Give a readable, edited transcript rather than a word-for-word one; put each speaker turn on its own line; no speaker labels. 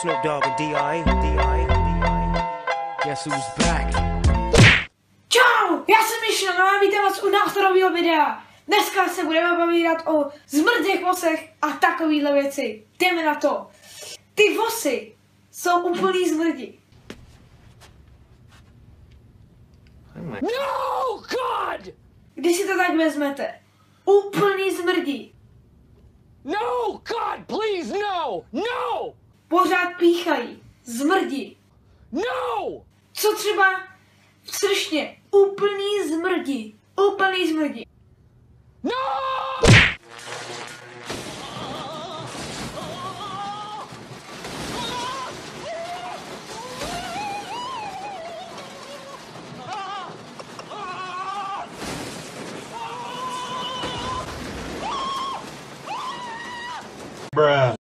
Snoop Dogg and D.I. Guess who's back?
Čau, já jsem Michel a vítám vás u názorového videa. Dneska se budeme povídat o zmrzlých vosech a takovýhle věci. Jdeme na to. Ty vosy jsou úplný zmrdi.
No, God!
Když si to tak vezmete, úplný zmrdi.
No, God, please, no! No!
Pořád píchají, zmrdi.
No!
Co třeba v sršně, úplný zmrdi. Úplný zmrdi.
No!
Bruh.